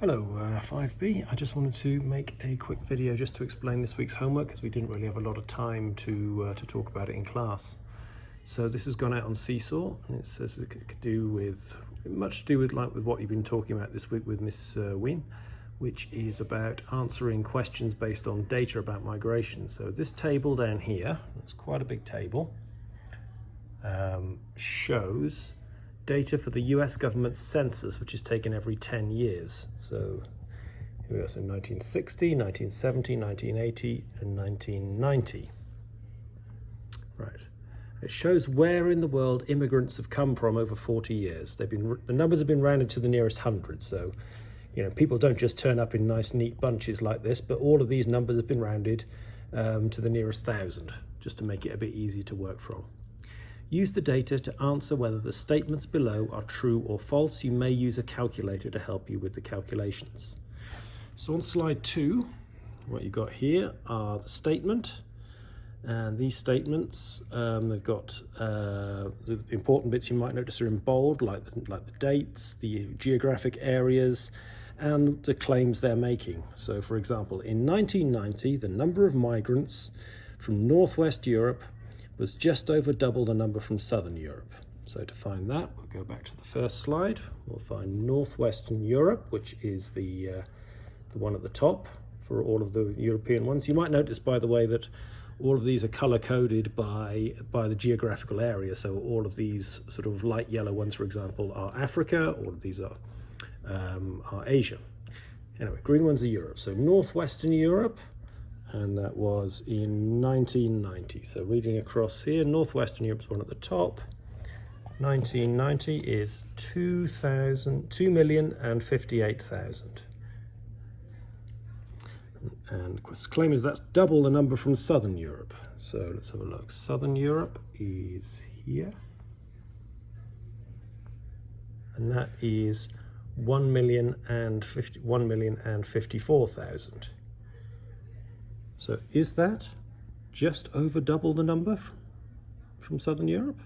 Hello 5B, I just wanted to make a quick video just to explain this week's homework because we didn't really have a lot of time to talk about it in class. So this has gone out on Seesaw and it says it could do with, much to do with what you've been talking about this week with Miss Wynne, which is about answering questions based on data about migration. So this table down here, it's quite a big table, shows data for the US government census, which is taken every 10 years. So here we are, so 1960, 1970, 1980, and 1990. Right. It shows where in the world immigrants have come from over 40 years. The numbers have been rounded to the nearest 100. So, people don't just turn up in nice, neat bunches like this, but all of these numbers have been rounded to the nearest 1,000, just to make it a bit easier to work from. Use the data to answer whether the statements below are true or false. You may use a calculator to help you with the calculations. So on slide 2, what you got here are the statement, and these statements, they've got the important bits you might notice are in bold, like the dates, the geographic areas, and the claims they're making. So for example, in 1990, the number of migrants from Northwest Europe was just over double the number from Southern Europe. So to find that, we'll go back to the first slide. We'll find Northwestern Europe, which is the one at the top for all of the European ones. You might notice, by the way, that all of these are color-coded by the geographical area. So all of these sort of light yellow ones, for example, are Africa. All of these are Asia. Anyway, green ones are Europe. So Northwestern Europe, and that was in 1990. So reading across here, Northwestern Europe's one at the top. 1990 is 2,058,000. And the claim is that's double the number from Southern Europe. So let's have a look. Southern Europe is here. And that is 1,054,000. So is that just over double the number from Southern Europe?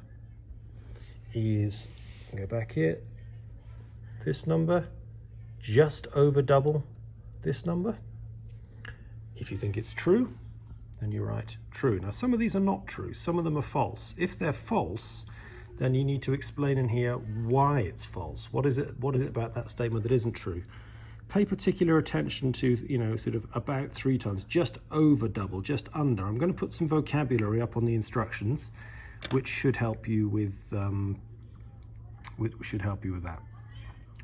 Go back here, this number just over double this number? If you think it's true, then you write true. Now some of these are not true, some of them are false. If they're false, then you need to explain in here why it's false. What is it about that statement that isn't true? Pay particular attention to, sort of about 3 times, just over double, just under. I'm going to put some vocabulary up on the instructions, which should help you with that.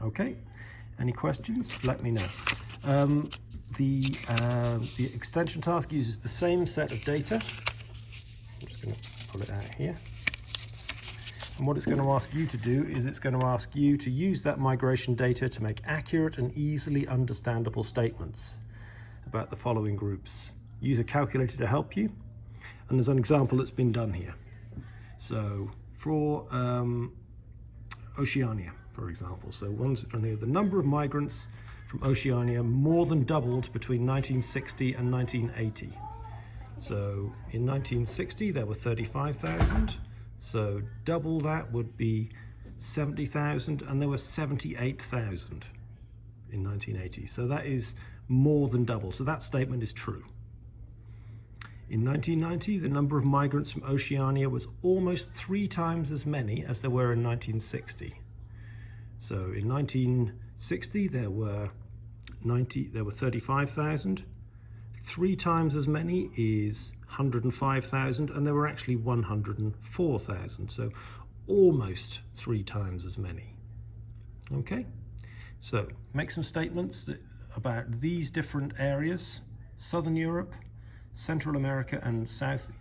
Okay. Any questions? Let me know. The extension task uses the same set of data. I'm just going to pull it out here. And what it's going to ask you to do is it's going to ask you to use that migration data to make accurate and easily understandable statements about the following groups. Use a calculator to help you. And there's an example that's been done here. So for Oceania, for example. So one's on here, the number of migrants from Oceania more than doubled between 1960 and 1980. So in 1960, there were 35,000. So double that would be 70,000, and there were 78,000 in 1980. So that is more than double. So that statement is true. In 1990, the number of migrants from Oceania was almost 3 times as many as there were in 1960. So in 1960, there were 35,000. 3 times as many is 105,000, and there were actually 104,000, so almost 3 times as many. Okay, so make some statements about these different areas: Southern Europe, Central America, and South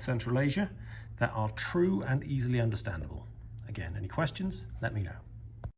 Central Asia, that are true and easily understandable. Again, any questions? Let me know.